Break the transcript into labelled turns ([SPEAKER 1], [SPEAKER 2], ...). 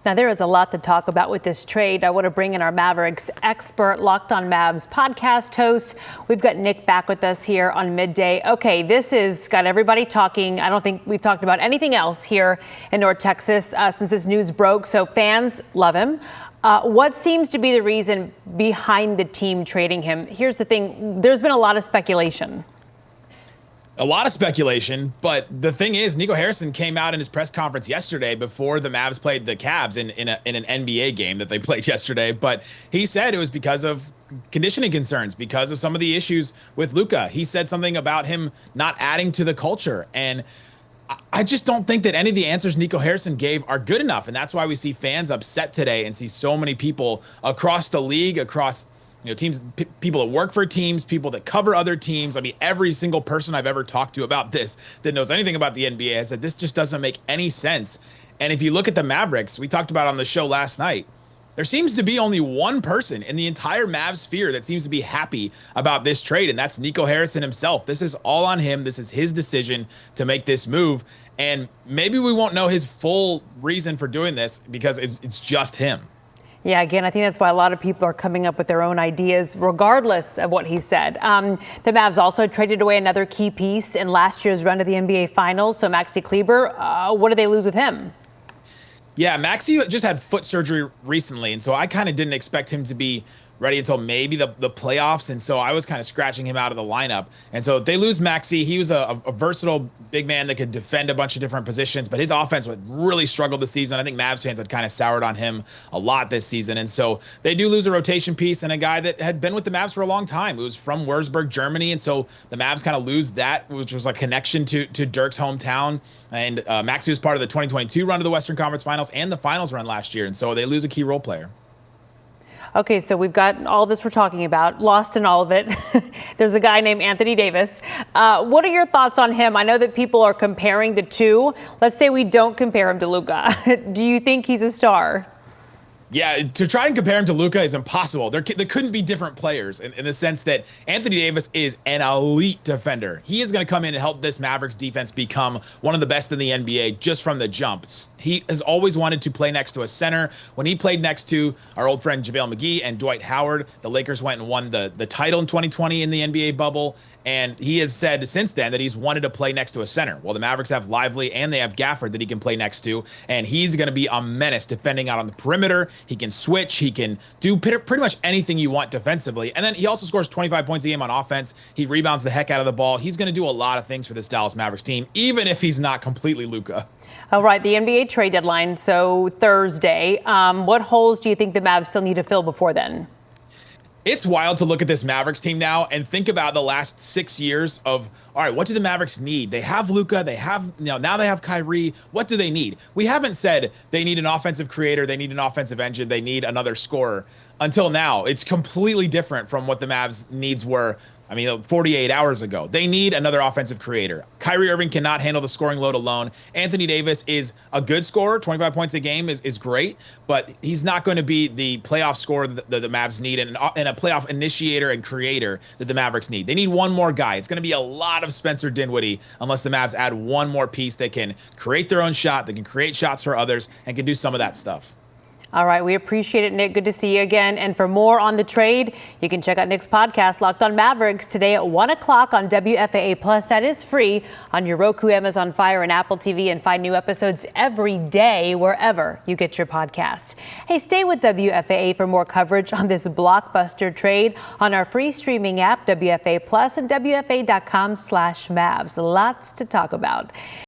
[SPEAKER 1] Now, there is a lot to talk about with this trade. I want to bring in our Mavericks expert, Locked on Mavs podcast host. We've got Nick back with us here on Midday. Okay, this has got everybody talking. I don't think we've talked about anything else here in North Texas since this news broke. So fans love him. What seems to be the reason behind the team trading him? Here's the thing. There's been a lot of speculation.
[SPEAKER 2] A lot of speculation, but the thing is, Nico Harrison came out in his press conference yesterday before the Mavs played the Cavs in an NBA game that they played yesterday. But he said it was because of conditioning concerns, because of some of the issues with Luka. He said something about him not adding to the culture. And I just don't think that any of the answers Nico Harrison gave are good enough. And that's why we see fans upset today and see so many people across the league, across teams, people that work for teams, people that cover other teams. I mean, every single person I've ever talked to about this that knows anything about the NBA has said this just doesn't make any sense. And if you look at the Mavericks, we talked about on the show last night, there seems to be only one person in the entire Mavs sphere that seems to be happy about this trade, and that's Nico Harrison himself. This is all on him. This is his decision to make this move. And maybe we won't know his full reason for doing this because it's just him.
[SPEAKER 1] Yeah, again, I think that's why a lot of people are coming up with their own ideas, regardless of what he said. The Mavs also traded away another key piece in last year's run to the NBA Finals. So Maxi Kleber, what did they lose with him?
[SPEAKER 2] Yeah, Maxi just had foot surgery recently, and so I kind of didn't expect him to be ready until maybe the playoffs, and so I was kind of scratching him out of the lineup. And so they lose Maxi. He was a versatile big man that could defend a bunch of different positions, but his offense would really struggle this season. I think Mavs fans had kind of soured on him a lot this season, and so they do lose a rotation piece and a guy that had been with the Mavs for a long time. It was from Würzburg, Germany, and so the Mavs kind of lose that, which was a connection to Dirk's hometown. And Maxi was part of the 2022 run to the Western Conference Finals and the Finals run last year, and so they lose a key role player.
[SPEAKER 1] Okay, so we've got all this we're talking about, lost in all of it. There's a guy named Anthony Davis. What are your thoughts on him? I know that people are comparing the two. Let's say we don't compare him to Luka. Do you think he's a star?
[SPEAKER 2] Yeah, to try and compare him to Luka is impossible. There couldn't be different players in the sense that Anthony Davis is an elite defender. He is going to come in and help this Mavericks defense become one of the best in the NBA just from the jump. He has always wanted to play next to a center. When he played next to our old friend JaVale McGee and Dwight Howard, the Lakers went and won the title in 2020 in the NBA bubble. And he has said since then that he's wanted to play next to a center. Well, the Mavericks have Lively and they have Gafford that he can play next to. And he's going to be a menace defending out on the perimeter. He can switch. He can do pretty much anything you want defensively. And then he also scores 25 points a game on offense. He rebounds the heck out of the ball. He's going to do a lot of things for this Dallas Mavericks team, even if he's not completely Luka.
[SPEAKER 1] All right, the NBA trade deadline, so Thursday. What holes do you think the Mavs still need to fill before then?
[SPEAKER 2] It's wild to look at this Mavericks team now and think about the last 6 years of, all right, what do the Mavericks need? They have Luka, they have, now they have Kyrie. What do they need? We haven't said they need an offensive creator, they need an offensive engine, they need another scorer. Until now, it's completely different from what the Mavs' needs were, 48 hours ago. They need another offensive creator. Kyrie Irving cannot handle the scoring load alone. Anthony Davis is a good scorer. 25 points a game is great, but he's not going to be the playoff scorer that the Mavs need and a playoff initiator and creator that the Mavericks need. They need one more guy. It's going to be a lot of Spencer Dinwiddie unless the Mavs add one more piece that can create their own shot, that can create shots for others, and can do some of that stuff.
[SPEAKER 1] All right, we appreciate it, Nick. Good to see you again. And for more on the trade, you can check out Nick's podcast, Locked on Mavericks, today at 1 o'clock on WFAA+. That is free on your Roku, Amazon Fire, and Apple TV. And find new episodes every day wherever you get your podcast. Hey, stay with WFAA for more coverage on this blockbuster trade on our free streaming app, WFAA+, and WFAA.com/Mavs. Lots to talk about.